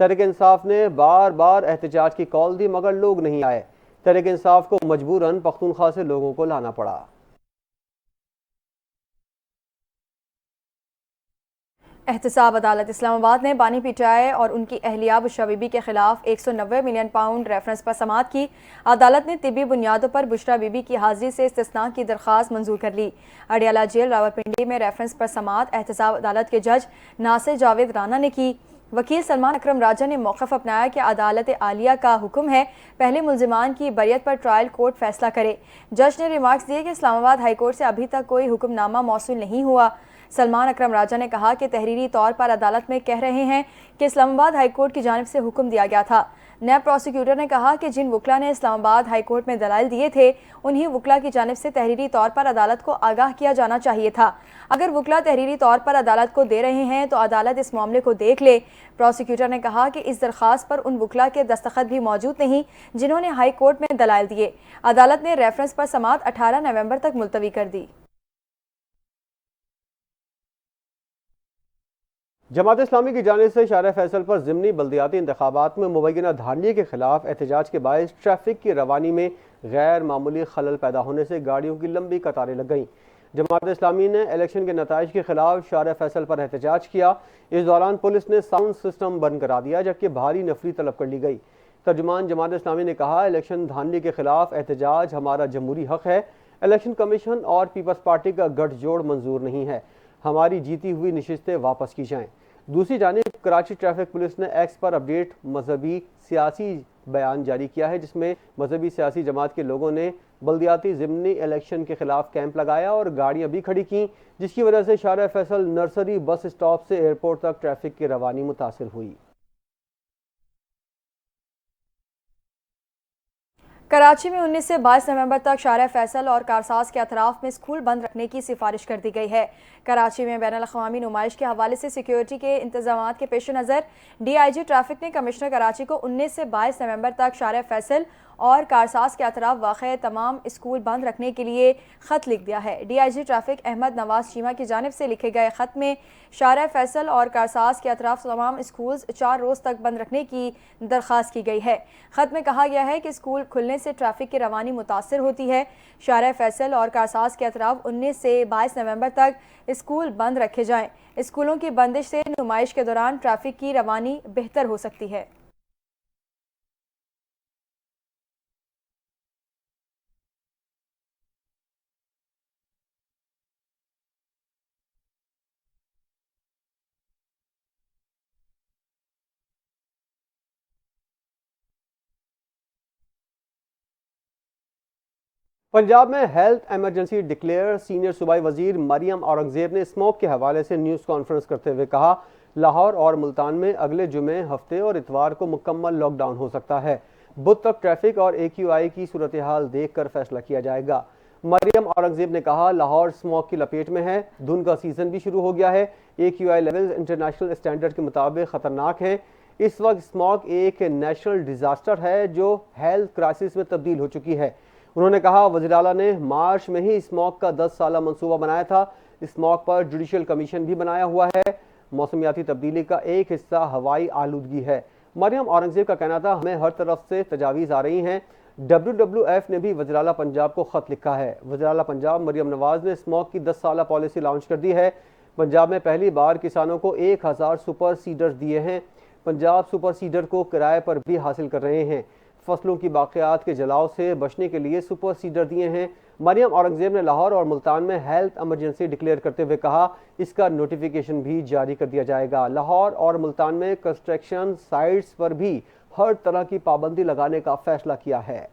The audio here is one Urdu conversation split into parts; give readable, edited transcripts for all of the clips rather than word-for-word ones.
تحریک انصاف نے بار بار احتجاج کی کال دی مگر لوگ نہیں آئے۔ تحریک انصاف کو مجبوراً پختونخوا سے لوگوں کو لانا پڑا۔ احتساب عدالت اسلام آباد نے بانی پی ٹی آئی اور ان کی اہلیہ بشرا بی بی کے خلاف 190 ملین پاؤنڈ ریفرنس پر سماعت کی۔ عدالت نے طبی بنیادوں پر بشرا بی بی کی حاضری سے استثناء کی درخواست منظور کر لی۔ اڈیالہ جیل راولپنڈی میں ریفرنس پر سماعت احتساب عدالت کے جج ناصر جاوید رانا نے کی۔ وکیل سلمان اکرم راجہ نے موقف اپنایا کہ عدالت عالیہ کا حکم ہے پہلے ملزمان کی بریت پر ٹرائل کورٹ فیصلہ کرے۔ جج نے ریمارکس دیے کہ اسلام آباد ہائی کورٹ سے ابھی تک کوئی حکم نامہ موصول نہیں ہوا۔ سلمان اکرم راجہ نے کہا کہ تحریری طور پر عدالت میں کہہ رہے ہیں کہ اسلام آباد ہائی کورٹ کی جانب سے حکم دیا گیا تھا۔ نیب پروسیکیوٹر نے کہا کہ جن وکلا نے اسلام آباد ہائی کورٹ میں دلائل دیے تھے انہی وکلا کی جانب سے تحریری طور پر عدالت کو آگاہ کیا جانا چاہیے تھا۔ اگر وکلا تحریری طور پر عدالت کو دے رہے ہیں تو عدالت اس معاملے کو دیکھ لے۔ پروسیکیوٹر نے کہا کہ اس درخواست پر ان وکلا کے دستخط بھی موجود نہیں جنہوں نے ہائی کورٹ میں دلائل دیے۔ عدالت نے ریفرنس پر سماعت 18 نومبر تک ملتوی کر دی۔ جماعت اسلامی کی جانب سے شارع فیصل پر ضمنی بلدیاتی انتخابات میں مبینہ دھاندلی کے خلاف احتجاج کے باعث ٹریفک کی روانی میں غیر معمولی خلل پیدا ہونے سے گاڑیوں کی لمبی قطاریں لگ گئیں۔ جماعت اسلامی نے الیکشن کے نتائج کے خلاف شارع فیصل پر احتجاج کیا۔ اس دوران پولیس نے ساؤنڈ سسٹم بند کرا دیا جبکہ بھاری نفری طلب کر لی گئی۔ ترجمان جماعت اسلامی نے کہا الیکشن دھاندلی کے خلاف احتجاج ہمارا جمہوری حق ہے۔ الیکشن کمیشن اور پیپلز پارٹی کا گٹھ جوڑ منظور نہیں ہے۔ ہماری جیتی ہوئی نشستیں واپس کی جائیں۔ دوسری جانب کراچی ٹریفک پولیس نے ایکس پر اپڈیٹ مذہبی سیاسی بیان جاری کیا ہے جس میں مذہبی سیاسی جماعت کے لوگوں نے بلدیاتی ضمنی الیکشن کے خلاف کیمپ لگایا اور گاڑیاں بھی کھڑی کیں جس کی وجہ سے شارع فیصل نرسری بس اسٹاپ سے ایئرپورٹ تک ٹریفک کی روانی متاثر ہوئی۔ کراچی میں 19 سے 22 نومبر تک شارع فیصل اور کارساز کے اطراف میں اسکول بند رکھنے کی سفارش کر دی گئی ہے۔ کراچی میں بین الاقوامی نمائش کے حوالے سے سیکیورٹی کے انتظامات کے پیش نظر ڈی آئی جی ٹریفک نے کمشنر کراچی کو 19 سے 22 نومبر تک شارع فیصل اور کارساز کے اطراف واقع تمام اسکول بند رکھنے کے لیے خط لکھ دیا ہے۔ D I G traffic Ahmad Nawaz Cheema کی جانب سے لکھے گئے خط میں شارع فیصل اور کارساز کے اطراف تمام اسکولز 4 روز تک بند رکھنے کی درخواست کی گئی ہے۔ خط میں کہا گیا ہے کہ اسکول کھلنے سے ٹریفک کی روانی متاثر ہوتی ہے۔ شارع فیصل اور کارساز کے اطراف 19 سے 22 نومبر تک اسکول بند رکھے جائیں۔ اسکولوں کی بندش سے نمائش کے دوران ٹریفک کی روانی بہتر ہو سکتی ہے۔ پنجاب میں ہیلتھ ایمرجنسی ڈکلیئر سینئر صوبائی وزیر مریم اورنگزیب نے اسموک کے حوالے سے نیوز کانفرنس کرتے ہوئے کہا لاہور اور ملتان میں اگلے جمعے ہفتے اور اتوار کو مکمل لاک ڈاؤن ہو سکتا ہے۔ بدھ تک ٹریفک اور اے کیو آئی کی صورتحال دیکھ کر فیصلہ کیا جائے گا۔ مریم اورنگزیب نے کہا لاہور اسموک کی لپیٹ میں ہے، دھند کا سیزن بھی شروع ہو گیا ہے، اے کیو آئی لیولز انٹرنیشنل اسٹینڈرڈ کے مطابق خطرناک ہیں۔ اس وقت اسموک ایک نیشنل ڈیزاسٹر ہے جو ہیلتھ کرائسس میں تبدیل ہو چکی ہے۔ انہوں نے کہا وزیر اعلیٰ نے مارچ میں ہی اسموک کا 10 سالہ منصوبہ بنایا تھا۔ اسموک پر جوڈیشل کمیشن بھی بنایا ہوا ہے۔ موسمیاتی تبدیلی کا ایک حصہ ہوائی آلودگی ہے۔ مریم اورنگزیب کا کہنا تھا ہمیں ہر طرف سے تجاویز آ رہی ہیں۔ WWF نے بھی وزیر اعلیٰ پنجاب کو خط لکھا ہے۔ وزیر اعلیٰ پنجاب مریم نواز نے اسموک کی 10 سالہ پالیسی لانچ کر دی ہے۔ پنجاب میں پہلی بار کسانوں کو 1000 سپر سیڈر دیے ہیں۔ پنجاب سپر سیڈر کو کرائے پر بھی حاصل کر رہے ہیں۔ فصلوں کی باقیات کے جلاؤ سے بچنے کے لیے سپر سیڈر دیے ہیں۔ مریم اورنگزیب نے لاہور اور ملتان میں ہیلتھ ایمرجنسی ڈکلیئر کرتے ہوئے کہا اس کا نوٹیفیکیشن بھی جاری کر دیا جائے گا۔ لاہور اور ملتان میں کنسٹرکشن سائٹس پر بھی ہر طرح کی پابندی لگانے کا فیصلہ کیا ہے۔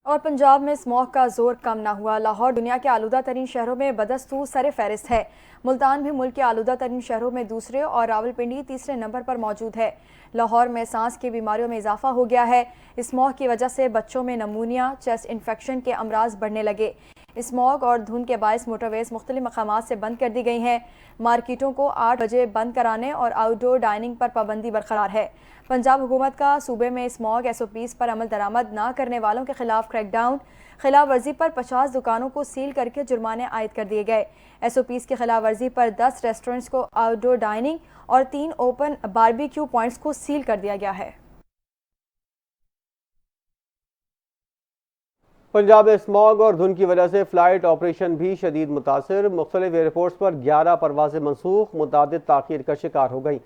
اور پنجاب میں اسموک کا زور کم نہ ہوا۔ لاہور دنیا کے آلودہ ترین شہروں میں بدستور سر فہرست ہے۔ ملتان بھی ملک کے آلودہ ترین شہروں میں دوسرے اور راولپنڈی تیسرے نمبر پر موجود ہے۔ لاہور میں سانس کی بیماریوں میں اضافہ ہو گیا ہے۔ اسموک کی وجہ سے بچوں میں نمونیا، چیسٹ انفیکشن کے امراض بڑھنے لگے۔ اسموگ اور دھند کے باعث موٹر ویز مختلف مقامات سے بند کر دی گئی ہیں۔ مارکیٹوں کو 8 بجے بند کرانے اور آؤٹ ڈور ڈائننگ پر پابندی برقرار ہے۔ پنجاب حکومت کا صوبے میں اسموگ SOPs پر عمل درآمد نہ کرنے والوں کے خلاف کریک ڈاؤن، خلاف ورزی پر 50 دکانوں کو سیل کر کے جرمانے عائد کر دیے گئے۔ SOPs کی خلاف ورزی پر 10 ریسٹورنٹس کو آؤٹ ڈور ڈائننگ اور 3 اوپن باربیکیو پوائنٹس کو سیل کر دیا گیا ہے۔ پنجاب میں اسموگ اور دھند کی وجہ سے فلائٹ آپریشن بھی شدید متاثر، مختلف ایئرپورٹس پر 11 پروازیں منسوخ، متعدد تاخیر کا شکار ہو گئیں۔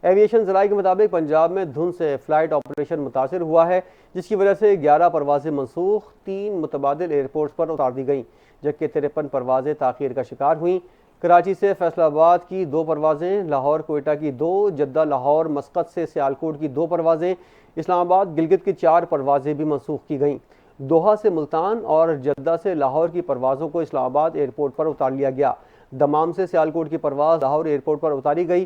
ایویشن ذرائع کے مطابق پنجاب میں دھند سے فلائٹ آپریشن متاثر ہوا ہے، جس کی وجہ سے 11 پروازیں منسوخ، 3 متبادل ایئرپورٹس پر اتار دی گئیں، جبکہ 53 پروازیں تاخیر کا شکار ہوئیں۔ کراچی سے فیصل آباد کی 2 پروازیں، لاہور کوئٹہ کی 2، جدہ لاہور مسقط سے سیالکوٹ کی 2 پروازیں، اسلام آباد گلگت کی 4 پروازیں بھی منسوخ کی گئیں۔ دوحہ سے ملتان اور جدہ سے لاہور کی پروازوں کو اسلام آباد ایئرپورٹ پر اتار لیا گیا۔ دمام سے سیالکوٹ کی پرواز لاہور ایئرپورٹ پر اتاری گئی۔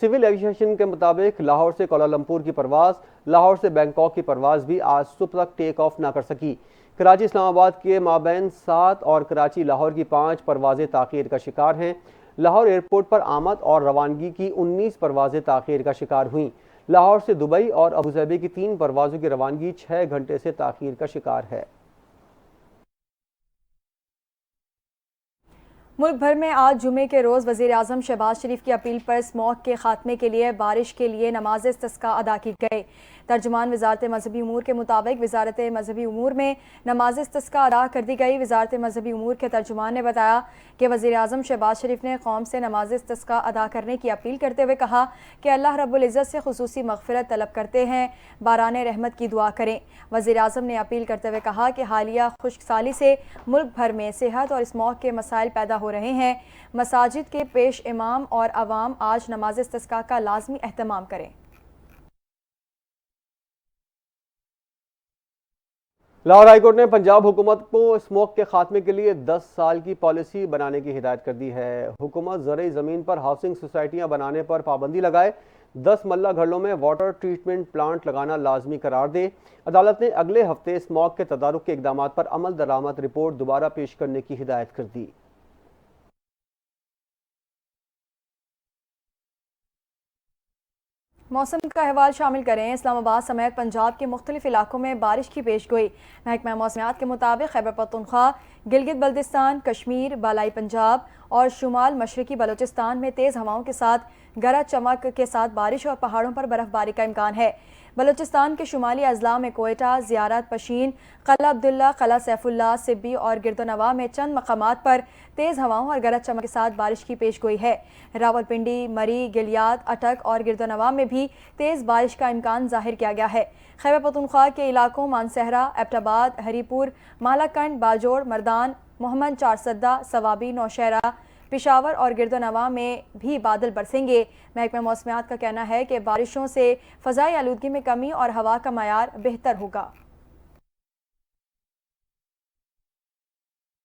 سول ایویشن کے مطابق لاہور سے کوالالمپور کی پرواز، لاہور سے بینکاک کی پرواز بھی آج صبح تک ٹیک آف نہ کر سکی۔ کراچی اسلام آباد کے مابین 7 اور کراچی لاہور کی 5 پروازیں تاخیر کا شکار ہیں۔ لاہور ایئرپورٹ پر آمد اور روانگی کی 19 پروازیں تاخیر کا شکار ہوئیں۔ لاہور سے دبئی اور ابوظہبی کی 3 پروازوں کی روانگی 6 گھنٹے سے تاخیر کا شکار ہے۔ ملک بھر میں آج جمعے کے روز وزیر اعظم شہباز شریف کی اپیل پر اسموگ کے خاتمے کے لیے بارش کے لیے نماز استسقاء ادا کی گئی۔ ترجمان وزارت مذہبی امور کے مطابق وزارت مذہبی امور میں نماز استسقاء ادا کر دی گئی۔ وزارت مذہبی امور کے ترجمان نے بتایا کہ وزیر اعظم شہباز شریف نے قوم سے نماز استسقاء ادا کرنے کی اپیل کرتے ہوئے کہا کہ اللہ رب العزت سے خصوصی مغفرت طلب کرتے ہیں، باران رحمت کی دعا کریں۔ وزیر اعظم نے اپیل کرتے ہوئے کہا کہ حالیہ خشک سالی سے ملک بھر میں صحت اور اسموگ کے مسائل پیدا ہو رہے ہیں۔ مساجد کے پیش امام اور عوام آج نماز استسقاء کا لازمی اہتمام کریں۔ لاہور ہائی کورٹ نے پنجاب حکومت کو اسموگ کے خاتمے کے لیے 10 سال کی پالیسی بنانے کی ہدایت کر دی ہے۔ حکومت زرعی زمین پر ہاؤسنگ سوسائٹیاں بنانے پر پابندی لگائے، 10 ملہ گھروں میں واٹر ٹریٹمنٹ پلانٹ لگانا لازمی قرار دے۔ عدالت نے اگلے ہفتے اسموگ کے تدارک کے اقدامات پر عمل درآمد رپورٹ دوبارہ پیش کرنے کی ہدایت کر دی۔ موسم کا احوال شامل کریں۔ اسلام آباد سمیت پنجاب کے مختلف علاقوں میں بارش کی پیش گوئی۔ محکمہ موسمیات کے مطابق خیبر پختونخوا، گلگت بلتستان، کشمیر، بالائی پنجاب اور شمال مشرقی بلوچستان میں تیز ہواؤں کے ساتھ گرج چمک کے ساتھ بارش اور پہاڑوں پر برف باری کا امکان ہے۔ بلوچستان کے شمالی اضلاع میں کوئٹہ، زیارت پشین، قلعہ عبداللہ، قلعہ سیف اللہ، سبی اور گرد و نواح میں چند مقامات پر تیز ہواؤں اور گرج چمک کے ساتھ بارش کی پیش گوئی ہے۔ راولپنڈی، مری، گلیات، اٹک اور گرد و نواح میں بھی تیز بارش کا امکان ظاہر کیا گیا ہے۔ خیبر پختونخوا کے علاقوں مانسہرہ، ایبٹ آباد، ہری پور، مالاکنڈ، باجوڑ، مردان، محمد چارسدہ، صوابی، نوشہرہ، پشاور اور گرد و نواح میں بھی بادل برسیں گے۔ محکمہ موسمیات کا کہنا ہے کہ بارشوں سے فضائی آلودگی میں کمی اور ہوا کا معیار بہتر ہوگا۔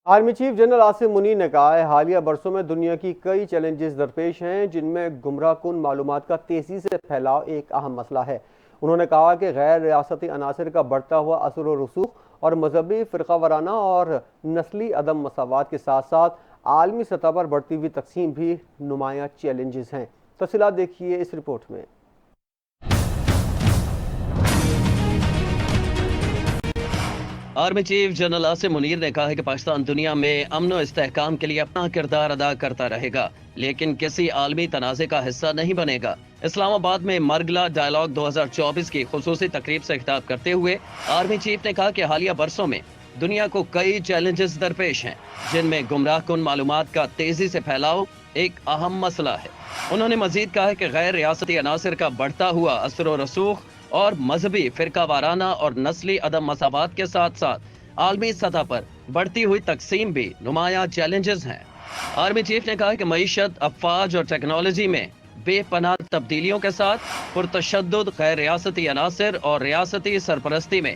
Army chief general Asim Munir نے کہا ہے حالیہ برسوں میں دنیا کی کئی چیلنجز درپیش ہیں، جن میں گمراہ کن معلومات کا تیزی سے پھیلاؤ ایک اہم مسئلہ ہے۔ انہوں نے کہا کہ غیر ریاستی عناصر کا بڑھتا ہوا اثر و رسوخ اور مذہبی، فرقہ وارانہ اور نسلی عدم مساوات کے ساتھ ساتھ عالمی سطح پر بڑھتی ہوئی تقسیم بھی نمایاں چیلنجز ہیں۔ تفصیلات دیکھیے اس رپورٹ میں۔ Army chief general Asim Munir نے کہا ہے کہ پاکستان دنیا میں امن و استحکام کے لیے اپنا کردار ادا کرتا رہے گا، لیکن کسی عالمی تنازع کا حصہ نہیں بنے گا۔ اسلام آباد میں مرگلا ڈائیلاگ 2024 کی خصوصی تقریب سے خطاب کرتے ہوئے آرمی چیف نے کہا کہ حالیہ برسوں میں دنیا کو کئی چیلنجز درپیش ہیں، جن میں گمراہ کن معلومات کا تیزی سے پھیلاؤ ایک اہم مسئلہ ہے۔ انہوں نے مزید کہا کہ غیر ریاستی عناصر کا بڑھتا ہوا اثر و رسوخ اور مذہبی، فرقہ وارانہ اور نسلی عدم مساوات کے ساتھ ساتھ عالمی سطح پر بڑھتی ہوئی تقسیم بھی نمایاں چیلنجز ہیں۔ آرمی چیف نے کہا کہ معیشت، افواج اور ٹیکنالوجی میں بے پناہ تبدیلیوں کے ساتھ پرتشدد غیر ریاستی عناصر اور ریاستی سرپرستی میں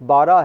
12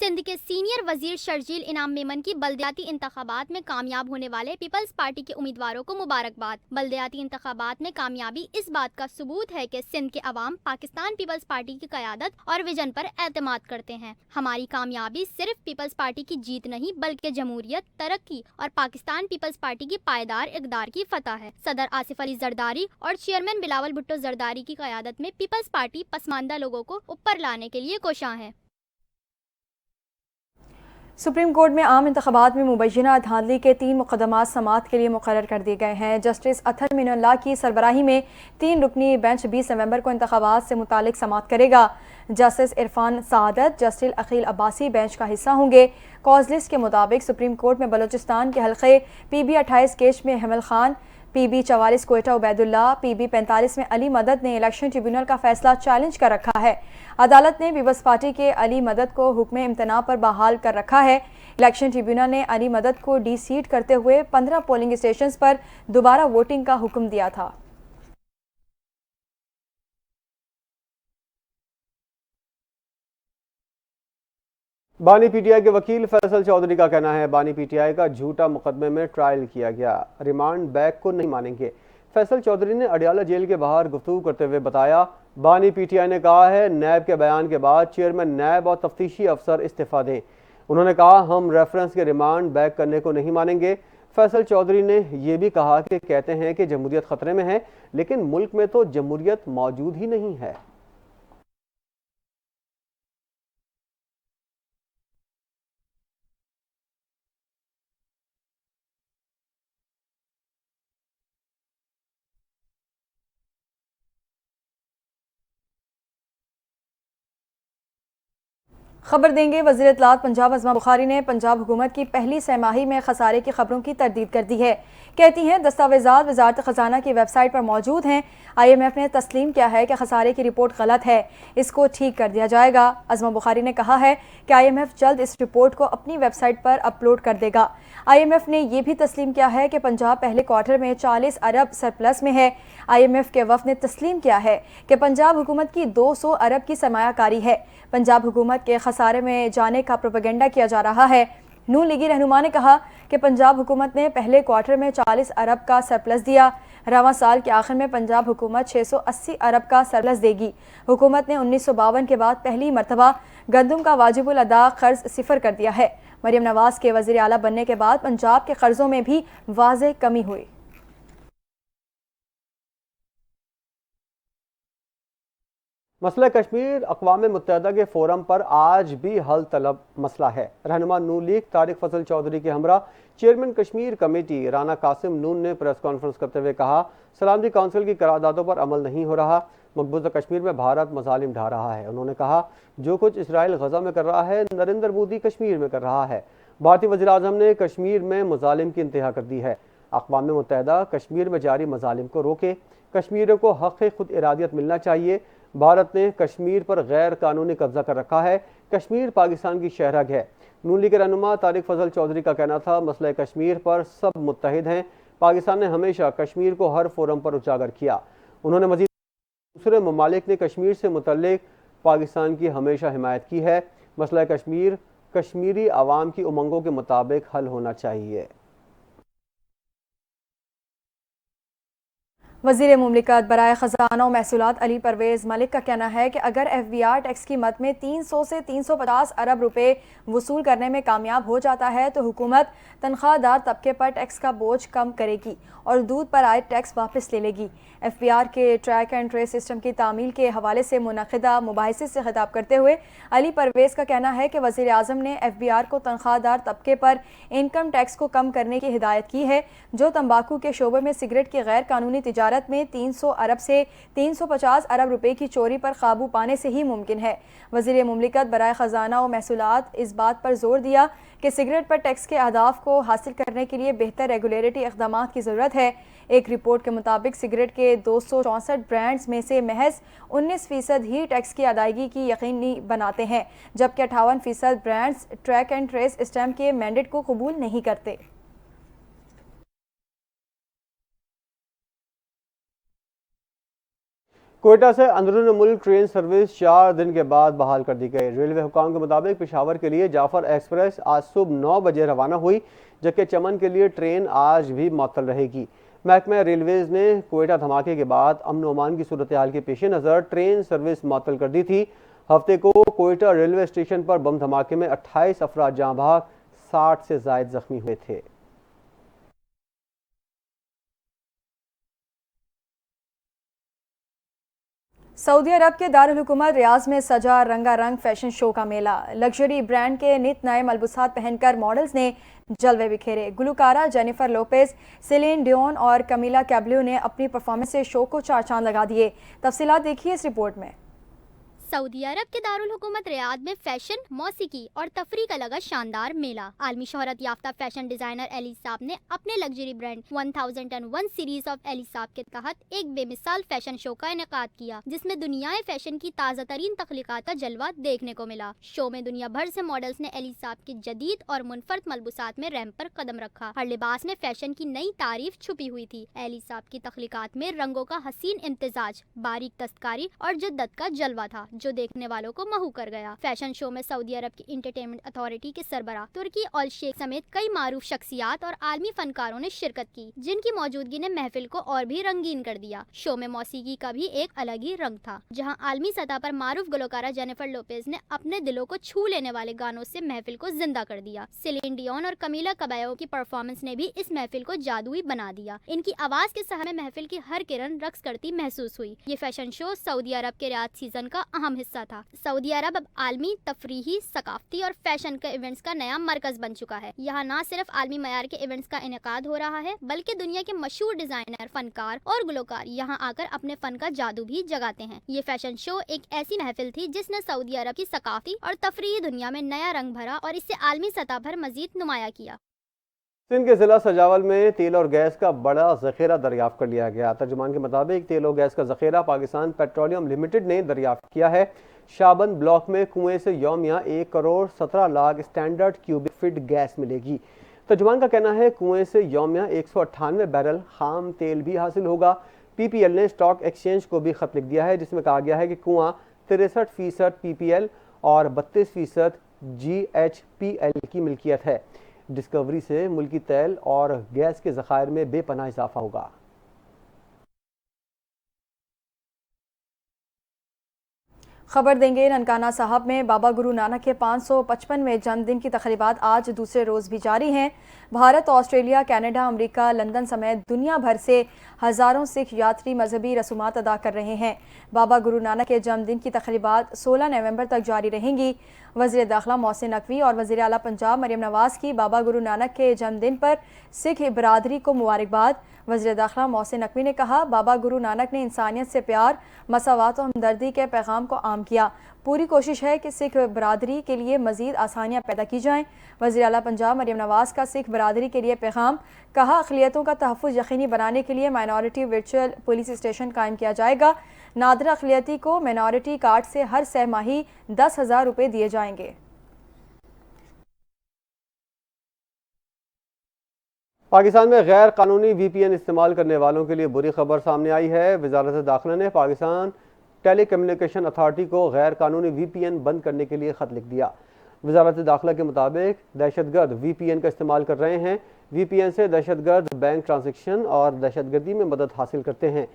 سندھ کے سینئر وزیر شرجیل انعام میمن کی بلدیاتی انتخابات میں کامیاب ہونے والے پیپلز پارٹی کے امیدواروں کو مبارکباد۔ بلدیاتی انتخابات میں کامیابی اس بات کا ثبوت ہے کہ سندھ کے عوام پاکستان پیپلز پارٹی کی قیادت اور ویژن پر اعتماد کرتے ہیں۔ ہماری کامیابی صرف پیپلز پارٹی کی جیت نہیں بلکہ جمہوریت، ترقی اور پاکستان پیپلز پارٹی کی پائیدار اقدار کی فتح ہے۔ صدر آصف علی زرداری اور چیئرمین بلاول بھٹو زرداری کی قیادت میں پیپلز پارٹی پسماندہ لوگوں کو اوپر لانے کے لیے کوشاں ہے۔ سپریم کورٹ میں عام انتخابات میں مبینہ دھاندلی کے 3 مقدمات سماعت کے لیے مقرر کر دیے گئے ہیں۔ جسٹس اطہر من اللہ کی سربراہی میں 3 رکنی بینچ 20 نومبر کو انتخابات سے متعلق سماعت کرے گا۔ جسٹس عرفان سعادت، جسٹس عقیل عباسی بینچ کا حصہ ہوں گے۔ کاز لسٹ کے مطابق سپریم کورٹ میں بلوچستان کے حلقے پی بی 28 کیس میں حمل خان، پی be 44 Quetta Ubaid Allah, P be 45 میں علی مدد نے الیکشن ٹریبیونل کا فیصلہ چیلنج کر رکھا ہے۔ عدالت نے پیپلز پارٹی کے علی مدد کو حکم امتناع پر بحال کر رکھا ہے۔ الیکشن ٹریبیونل نے علی مدد کو ڈی سیٹ کرتے ہوئے 15 پولنگ اسٹیشنز پر دوبارہ ووٹنگ کا حکم دیا تھا۔ بانی پی ٹی آئی کے وکیل فیصل چودھری کا کہنا ہے بانی پی ٹی آئی کا جھوٹا مقدمے میں ٹرائل کیا گیا، ریمانڈ بیک کو نہیں مانیں گے۔ فیصل چودھری نے اڈیالہ جیل کے باہر گفتگو کرتے ہوئے بتایا بانی پی ٹی آئی نے کہا ہے نیب کے بیان کے بعد چیئرمین نیب اور تفتیشی افسر استعفیٰ دیں۔ انہوں نے کہا ہم ریفرنس کے ریمانڈ بیک کرنے کو نہیں مانیں گے۔ فیصل چودھری نے یہ بھی کہا کہ کہتے ہیں کہ جمہوریت خطرے میں ہے لیکن ملک میں تو جمہوریت موجود ہی نہیں ہے۔ خبر دیں گے وزیر اطلاعات پنجاب عظمیٰ بخاری نے پنجاب حکومت کی پہلی سہ ماہی میں خسارے کی خبروں کی تردید کر دی ہے۔ کہتی ہیں دستاویزات وزارت خزانہ کی ویب سائٹ پر موجود ہیں۔ آئی ایم ایف نے تسلیم کیا ہے کہ خسارے کی رپورٹ غلط ہے، اس کو ٹھیک کر دیا جائے گا۔ عظمیٰ بخاری نے کہا ہے کہ آئی ایم ایف جلد اس رپورٹ کو اپنی ویب سائٹ پر اپلوڈ کر دے گا۔ آئی ایم ایف نے یہ بھی تسلیم کیا ہے کہ پنجاب پہلے کوارٹر میں 40 ارب سرپلس میں ہے۔ آئی ایم ایف کے وفد نے تسلیم کیا ہے کہ پنجاب حکومت کی 200 ارب کی سرمایہ کاری ہے۔ پنجاب حکومت کے خسارے میں جانے کا پروپیگنڈا کیا جا رہا ہے۔ نون لیگی رہنما نے کہا کہ پنجاب حکومت نے پہلے کوارٹر میں 40 ارب کا سرپلس دیا۔ رواں سال کے آخر میں پنجاب حکومت 680 ارب کا سرپلس دے گی۔ حکومت نے 1952 کے بعد پہلی مرتبہ گندم کا واجب الادا قرض صفر کر دیا ہے۔ مریم نواز کے وزیر اعلیٰ بننے کے بعد پنجاب کے قرضوں میں بھی واضح کمی ہوئی۔ مسئلہ کشمیر اقوام متحدہ کے فورم پر آج بھی حل طلب مسئلہ ہے۔ رہنما نون لیگ طارق فضل چودھری کے ہمراہ چیئرمین کشمیر کمیٹی رانا قاسم نون نے پریس کانفرنس کرتے ہوئے کہا سلامتی کونسل کی قراردادوں پر عمل نہیں ہو رہا، مقبوضہ کشمیر میں بھارت مظالم ڈھا رہا ہے۔ انہوں نے کہا جو کچھ اسرائیل غزہ میں کر رہا ہے نریندر مودی کشمیر میں کر رہا ہے۔ بھارتی وزیر اعظم نے کشمیر میں مظالم کی انتہا کر دی ہے۔ اقوام متحدہ کشمیر میں جاری مظالم کو روکے، کشمیریوں کو حق خود ارادیت ملنا چاہیے۔ بھارت نے کشمیر پر غیر قانونی قبضہ کر رکھا ہے، کشمیر پاکستان کی شہرگ ہے۔ نون لیگ کے رہنما طارق فضل چودھری کا کہنا تھا مسئلہ کشمیر پر سب متحد ہیں، پاکستان نے ہمیشہ کشمیر کو ہر فورم پر اجاگر کیا۔ انہوں نے مزید دوسرے ممالک نے کشمیر سے متعلق پاکستان کی ہمیشہ حمایت کی ہے۔ مسئلہ کشمیر کشمیری عوام کی امنگوں کے مطابق حل ہونا چاہیے۔ وزیر مملکت برائے خزانہ و محصولات علی پرویز ملک کا کہنا ہے کہ اگر ایف بی آر ٹیکس کی مد میں 300 سے 350 ارب روپے وصول کرنے میں کامیاب ہو جاتا ہے تو حکومت تنخواہ دار طبقے پر ٹیکس کا بوجھ کم کرے گی اور دودھ پر عائد ٹیکس واپس لے لے گی۔ ایف بی آر کے ٹریک اینڈ ٹریس سسٹم کی تعمیل کے حوالے سے منعقدہ مباحثے سے خطاب کرتے ہوئے علی پرویز کا کہنا ہے کہ وزیر اعظم نے ایف بی آر کو تنخواہ دار طبقے پر انکم ٹیکس کو کم کرنے کی ہدایت کی ہے، جو تمباکو کے شعبے میں سگریٹ کی غیر قانونی تجارت میں 300 ارب سے 350 ارب روپے کی چوری پر قابو پانے سے ہی ممکن ہے۔ وزیر مملکت برائے خزانہ و محصولات اس بات پر زور دیا کہ سگریٹ پر ٹیکس کے اہداف کو حاصل کرنے کے لیے بہتر ریگولیٹری اقدامات کی ضرورت ہے۔ ایک رپورٹ کے مطابق سگریٹ کے 264 برانڈز میں سے محض 19% ہی ٹیکس کی ادائیگی کی یقینی بناتے ہیں، جبکہ 58% brands track and trace system کے مینڈیٹ کو قبول نہیں کرتے۔ کوئٹہ سے اندرون ملک ٹرین سروس 4 دن کے بعد بحال کر دی گئی۔ ریلوے حکام کے مطابق پشاور کے لیے جعفر ایکسپریس آج صبح 9 بجے روانہ ہوئی، جبکہ چمن کے لیے ٹرین آج بھی معطل رہے گی۔ محکمہ ریلویز نے کوئٹہ دھماکے کے بعد امن و امان کی صورتحال کے پیش نظر ٹرین سروس معطل کر دی تھی۔ ہفتے کو کوئٹہ ریلوے اسٹیشن پر بم دھماکے میں 28 افراد جاں بحق، 60 سے زائد زخمی ہوئے تھے۔ سعودی عرب کے دارالحکومت ریاض میں سجا رنگا رنگ فیشن شو کا میلہ۔ لگژری برانڈ کے نت نئے ملبوسات پہن کر ماڈلز نے جلوے بکھیرے۔ گلوکارہ جینیفر لوپیز، سیلین ڈیون اور کمیلا کیبلیو نے اپنی پرفارمنس سے شو کو 4 چاند لگا دیے۔ تفصیلات دیکھیے اس رپورٹ میں۔ سعودی عرب کے دارالحکومت ریاض میں فیشن، موسیقی اور تفریح کا لگا شاندار میلہ۔ عالمی شہرت یافتہ فیشن ڈیزائنر ایلی صاحب نے اپنے لگژری برانڈ 1001 سیریز آف ایلی صاحب کے تحت ایک بے مثال فیشن شو کا انعقاد کیا، جس میں دنیا فیشن کی تازہ ترین تخلیقات کا جلوہ دیکھنے کو ملا۔ شو میں دنیا بھر سے ماڈلز نے ایلی صاحب کی جدید اور منفرد ملبوسات میں ریمپ پر قدم رکھا۔ ہر لباس میں فیشن کی نئی تعریف چھپی ہوئی تھی۔ ایلی صاحب کی تخلیقات میں رنگوں کا حسین امتزاج، باریک دستکاری اور جدت کا جلوہ تھا، جو دیکھنے والوں کو محو کر گیا۔ فیشن شو میں سعودی عرب کی انٹرٹینمنٹ اتھارٹی کے سربراہ ترکی آل شیخ سمیت کئی معروف شخصیات اور عالمی فنکاروں نے شرکت کی، جن کی موجودگی نے محفل کو اور بھی رنگین کر دیا۔ شو میں موسیقی کا بھی ایک الگ ہی رنگ تھا، جہاں عالمی سطح پر معروف گلوکارہ جینیفر لوپیز نے اپنے دلوں کو چھو لینے والے گانوں سے محفل کو زندہ کر دیا۔ سیلین ڈیون اور کمیلا کیبلیو کی پرفارمنس نے بھی اس محفل کو جادوئی بنا دیا۔ ان کی آواز کے سہر میں محفل کی ہر کرن رقص کرتی محسوس ہوئی۔ یہ فیشن شو سعودی عرب کے ریاض سیزن کا اہم حصہ تھا۔ سعودی عرب اب عالمی تفریحی، ثقافتی اور فیشن کے ایونٹس کا نیا مرکز بن چکا ہے۔ یہاں نہ صرف عالمی معیار کے ایونٹس کا انعقاد ہو رہا ہے، بلکہ دنیا کے مشہور ڈیزائنر، فنکار اور گلوکار یہاں آ کر اپنے فن کا جادو بھی جگاتے ہیں۔ یہ فیشن شو ایک ایسی محفل تھی جس نے سعودی عرب کی ثقافتی اور تفریحی دنیا میں نیا رنگ بھرا اور اسے عالمی سطح پر مزید نمایاں کیا۔ سندھ کے ضلع سجاول میں تیل اور گیس کا بڑا ذخیرہ دریافت کر لیا گیا۔ ترجمان کے مطابق تیل اور گیس کا ذخیرہ پاکستان پیٹرولیم لمیٹڈ نے دریافت کیا ہے۔ شابند بلاک میں کنویں سے یومیہ 1 crore 17 lakh standard cubic feet gas ملے گی۔ ترجمان کا کہنا ہے کنویں سے یومیہ 198 بیرل خام تیل بھی حاصل ہوگا۔ پی پی ایل نے اسٹاک ایکسچینج کو بھی خط لکھ دیا ہے، جس میں کہا گیا ہے کہ کنواں 63% پی پی ایل اور 32% جی ایچ پی ایل کی ملکیت ہے۔ ڈسکوری سے ملکی تیل اور گیس کے ذخائر میں بے پناہ اضافہ ہوگا۔ خبر دیں گے ننکانہ صاحب میں بابا گرو نانک کے 555ویں جنم دن کی تقریبات آج دوسرے روز بھی جاری ہیں۔ بھارت، آسٹریلیا، کینیڈا، امریکہ، لندن سمیت دنیا بھر سے ہزاروں سکھ یاتری مذہبی رسومات ادا کر رہے ہیں۔ بابا گرو نانک کے جنم دن کی تقریبات 16 نومبر تک جاری رہیں گی۔ وزیر داخلہ محسن نقوی اور وزیر اعلیٰ پنجاب مریم نواز کی بابا گرو نانک کے جنم دن پر سکھ برادری کو مبارکباد۔ وزیر داخلہ محسن نقوی نے کہا، بابا گرو نانک نے انسانیت سے پیار، مساوات و ہمدردی کے پیغام کو عام کیا۔ پوری کوشش ہے کہ سکھ برادری کے لیے مزید آسانیاں پیدا کی جائیں۔ وزیر اعلیٰ پنجاب مریم نواز کا سکھ برادری کے لیے پیغام، کہا اقلیتوں کا تحفظ یقینی بنانے کے لیے مائنورٹی ورچوئل پولیس اسٹیشن قائم کیا جائے گا۔ نادر اقلیتی کو مائنورٹی کارڈ سے ہر سہ ماہی 10,000 روپے دیے جائیں گے۔ پاکستان میں غیر قانونی وی پی این استعمال کرنے والوں کے لیے بری خبر سامنے آئی ہے۔ وزارت داخلہ نے پاکستان ٹیلی کمیونیکیشن اتھارٹی کو غیر قانونی وی پی این بند کرنے کے لیے خط لکھ دیا۔ وزارت داخلہ کے مطابق دہشت گرد وی پی این کا استعمال کر رہے ہیں۔ وی پی این سے دہشت گرد بینک ٹرانزیکشن اور دہشت گردی میں مدد حاصل کرتے ہیں۔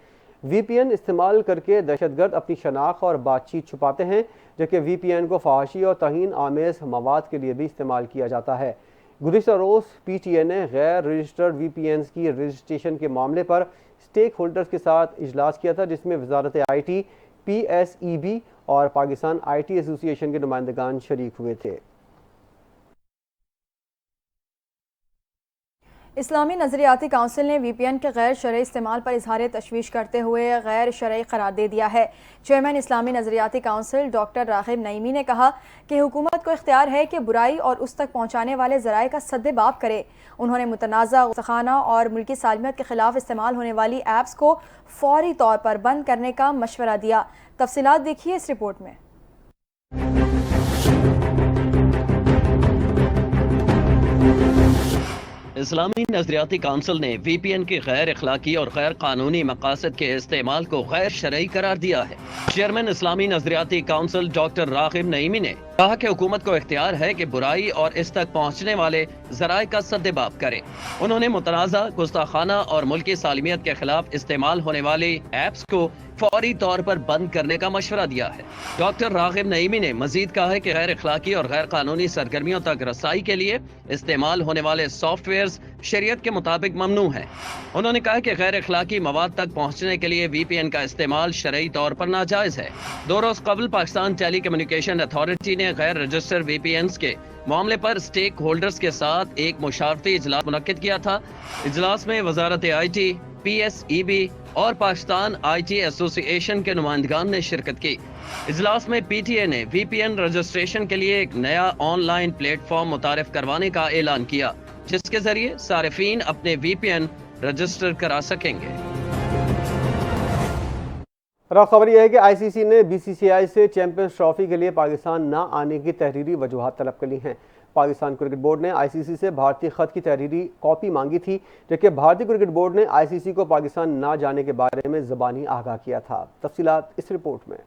وی پی این استعمال کر کے دہشت گرد اپنی شناخت اور بات چیت چھپاتے ہیں، جبکہ وی پی این کو فحاشی اور توہین آمیز مواد کے لیے بھی استعمال کیا جاتا ہے۔ گزشتہ روز پی ٹی اے نے غیر رجسٹرڈ وی پی اینز کی رجسٹریشن کے معاملے پر اسٹیک ہولڈرز کے ساتھ اجلاس کیا تھا، جس میں وزارت I T, P S E B اور پاکستان آئی ٹی ایسوسی ایشن کے نمائندگان شریک ہوئے تھے۔ اسلامی نظریاتی کونسل نے وی پی این کے غیر شرعی استعمال پر اظہار تشویش کرتے ہوئے غیر شرعی قرار دے دیا ہے۔ چیئرمین اسلامی نظریاتی کونسل ڈاکٹر راغب نعیمی نے کہا کہ حکومت کو اختیار ہے کہ برائی اور اس تک پہنچانے والے ذرائع کا سد باب کرے۔ انہوں نے متنازع غصخانہ اور ملکی سالمیت کے خلاف استعمال ہونے والی ایپس کو فوری طور پر بند کرنے کا مشورہ دیا۔ تفصیلات دیکھیے اس رپورٹ میں۔ اسلامی نظریاتی کونسل نے وی پی این کی غیر اخلاقی اور غیر قانونی مقاصد کے استعمال کو غیر شرعی قرار دیا ہے۔ چیئرمین اسلامی نظریاتی کونسل ڈاکٹر راغب نعیمی نے کہا کہ حکومت کو اختیار ہے کہ برائی اور اس تک پہنچنے والے ذرائع کا سدباب کرے۔ انہوں نے متنازع، گستاخانہ اور ملکی سالمیت کے خلاف استعمال ہونے والی ایپس کو فوری طور پر بند کرنے کا مشورہ دیا ہے۔ ڈاکٹر راغب نعیمی نے مزید کہا ہے کہ غیر اخلاقی اور غیر قانونی سرگرمیوں تک رسائی کے لیے استعمال ہونے والے سافٹ ویئرز شریعت کے مطابق ممنوع ہیں۔ انہوں نے کہا کہ غیر اخلاقی مواد تک پہنچنے کے لیے وی پی این کا استعمال شرعی طور پر ناجائز ہے۔ 2 روز قبل پاکستان ٹیلی کمیونیکیشن اتھارٹی نے غیر رجسٹر وی پی اینز کے معاملے پر سٹیک ہولڈرز کے ساتھ ایک مشاورتی اجلاس منعقد کیا تھا۔ اجلاس میں وزارت I T, P S E B اور پاکستان آئی ٹی ایسوسی ایشن کے نمائندگان نے شرکت کی۔ اجلاس میں پی ٹی اے نے وی پی این رجسٹریشن کے لیے ایک نیا آن لائن پلیٹ فارم متعارف کروانے کا اعلان کیا، جس کے ذریعے صارفین اپنے وی پی این رجسٹر کرا سکیں گے۔ اور خبر یہ ہے کہ آئی سی سی نے بی سی سی آئی سے چیمپئنز ٹرافی کے لیے پاکستان نہ آنے کی تحریری وجوہات طلب کر لی ہیں۔ پاکستان کرکٹ بورڈ نے آئی سی سی سے بھارتی خط کی تحریری کاپی مانگی تھی، جبکہ بھارتی کرکٹ بورڈ نے آئی سی سی کو پاکستان نہ جانے کے بارے میں زبانی آگاہ کیا تھا۔ تفصیلات اس رپورٹ میں۔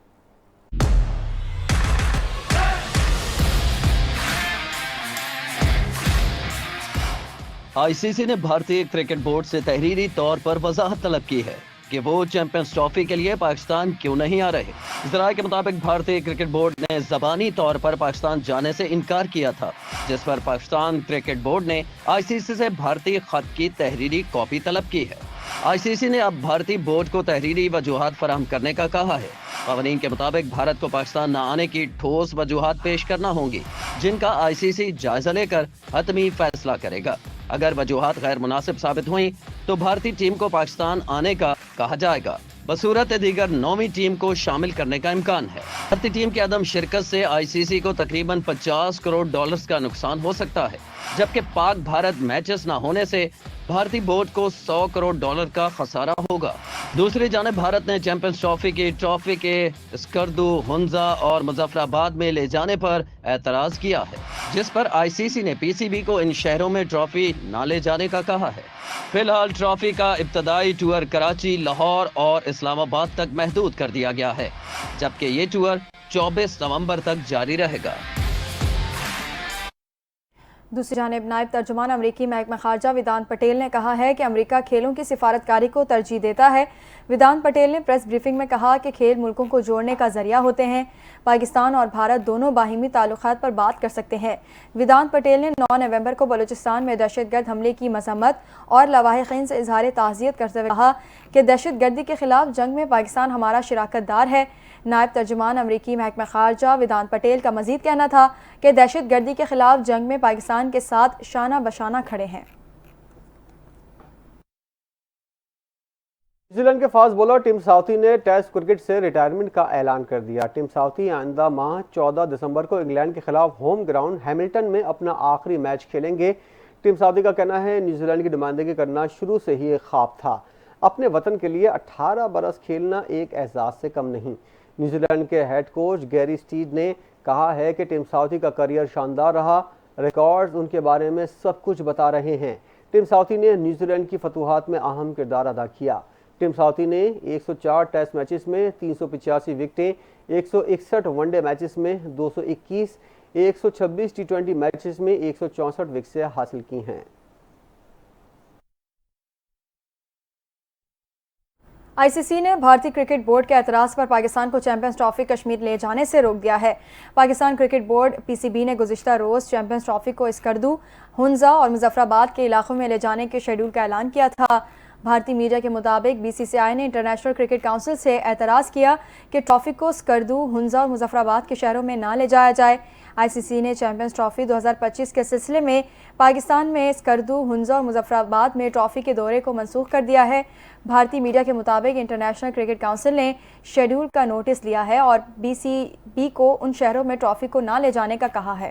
آئی سی سی نے بھارتی کرکٹ بورڈ سے تحریری طور پر وضاحت طلب کی ہے کہ وہ چیمپئنز ٹرافی کے لیے پاکستان کیوں نہیں آ رہے۔ ذرائع کے مطابق بھارتی کرکٹ بورڈ نے زبانی طور پر پاکستان جانے سے انکار کیا تھا، جس پر پاکستان کرکٹ بورڈ نے آئی سی سی سے بھارتی خط کی تحریری کاپی طلب کی ہے۔ آئی سی سی نے اب بھارتی بورڈ کو تحریری وجوہات فراہم کرنے کا کہا ہے۔ قوانین کے مطابق بھارت کو پاکستان نہ آنے کی ٹھوس وجوہات پیش کرنا ہوں گی، جن کا آئی سی سی جائزہ لے کر حتمی فیصلہ کرے گا۔ اگر وجوہات غیر مناسب ثابت ہوئیں تو بھارتی ٹیم کو پاکستان آنے کا کہا جائے گا، بصورت دیگر 9ویں ٹیم کو شامل کرنے کا امکان ہے۔ بھارتی ٹیم کی عدم شرکت سے آئی سی سی کو تقریباً $50 کروڑ کا نقصان ہو سکتا ہے، جبکہ پاک بھارت میچز نہ ہونے سے بھارتی بورڈ کو $100 کروڑ کا خسارہ ہوگا۔ دوسری جانب بھارت نے چیمپئنز ٹرافی کے اسکردو، ہنزا اور مظفر آباد میں لے جانے پر اعتراض کیا ہے، جس پر آئی سی سی نے پی سی بی کو ان شہروں میں ٹرافی نہ لے جانے کا کہا ہے۔ فی الحال ٹرافی کا ابتدائی ٹور کراچی، لاہور اور اسلام آباد تک محدود کر دیا گیا ہے، جبکہ یہ ٹور 24 نومبر تک جاری رہے گا۔ دوسری جانب نائب ترجمان امریکی محکمہ خارجہ ویدانت پٹیل نے کہا ہے کہ امریکہ کھیلوں کی سفارتکاری کو ترجیح دیتا ہے۔ ویدانت پٹیل نے پریس بریفنگ میں کہا کہ کھیل ملکوں کو جوڑنے کا ذریعہ ہوتے ہیں۔ پاکستان اور بھارت دونوں باہمی تعلقات پر بات کر سکتے ہیں۔ ویدانت پٹیل نے 9 نومبر کو بلوچستان میں دہشت گرد حملے کی مذمت اور لواحقین سے اظہار تعزیت کرتے ہوئے کہا کہ دہشت گردی کے خلاف جنگ میں پاکستان ہمارا شراکت دار ہے۔ نائب ترجمان امریکی محکمہ خارجہ ویدانت پٹیل کا مزید کہنا تھا کہ دہشت گردی کے خلاف جنگ میں پاکستان کے ساتھ شانہ بشانہ کھڑے ہیں۔ نیوزی لینڈ کے فاسٹ بولر ٹم ساؤتھی نے ٹیسٹ کرکٹ سے ریٹائرمنٹ کا اعلان کر دیا۔ ٹم ساؤتھی آئندہ ماہ 14 دسمبر کو انگلینڈ کے خلاف ہوم گراؤنڈ ہیملٹن میں اپنا آخری میچ کھیلیں گے۔ ٹم ساؤتھی کا کہنا ہے نیوزی لینڈ کی نمائندگی کرنا شروع سے ہی ایک خواب تھا۔ اپنے وطن کے لیے 18 برس کھیلنا ایک اعزاز سے کم نہیں۔ نیوزی لینڈ کے ہیڈ کوچ گیری سٹیڈ نے کہا ہے کہ ٹم ساؤتھی کا کیریئر شاندار رہا، ریکارڈز ان کے بارے میں سب کچھ بتا رہے ہیں۔ ٹم ساؤتھی نے نیوزی لینڈ کی فتوحات میں اہم کردار ادا کیا۔ ٹم ساؤتھی نے 104 ٹیسٹ میچز میں 385 وکٹیں، 161 ون ڈے میچز میں 221، 126 ٹی 20 میچز میں 164 وکٹیں حاصل کی ہیں۔ آئی سی سی نے بھارتی کرکٹ بورڈ کے اعتراض پر پاکستان کو چیمپئنز ٹرافی کشمیر لے جانے سے روک دیا ہے۔ پاکستان کرکٹ بورڈ پی سی بی نے گزشتہ روز چیمپئنز ٹرافی کو اسکردو، ہنزا اور مظفر آباد کے علاقوں میں لے جانے کے شیڈول کا اعلان کیا تھا۔ بھارتی میڈیا کے مطابق بی سی سی آئی نے انٹرنیشنل کرکٹ کونسل سے اعتراض کیا کہ ٹرافی کو اسکردو، ہنزا اور مظفر آباد کے شہروں میں نہ لے جایا جائے۔ آئی سی سی نے چیمپئنز ٹرافی 2025 کے سلسلے میں پاکستان میں اسکردو، ہنزا اور مظفر آباد میں ٹرافی کے دورے کو منسوخ کر دیا ہے۔ بھارتی میڈیا کے مطابق انٹرنیشنل کرکٹ کونسل نے شیڈول کا نوٹس لیا ہے اور بی سی بی کو ان شہروں میں ٹرافی کو نہ لے جانے کا کہا ہے۔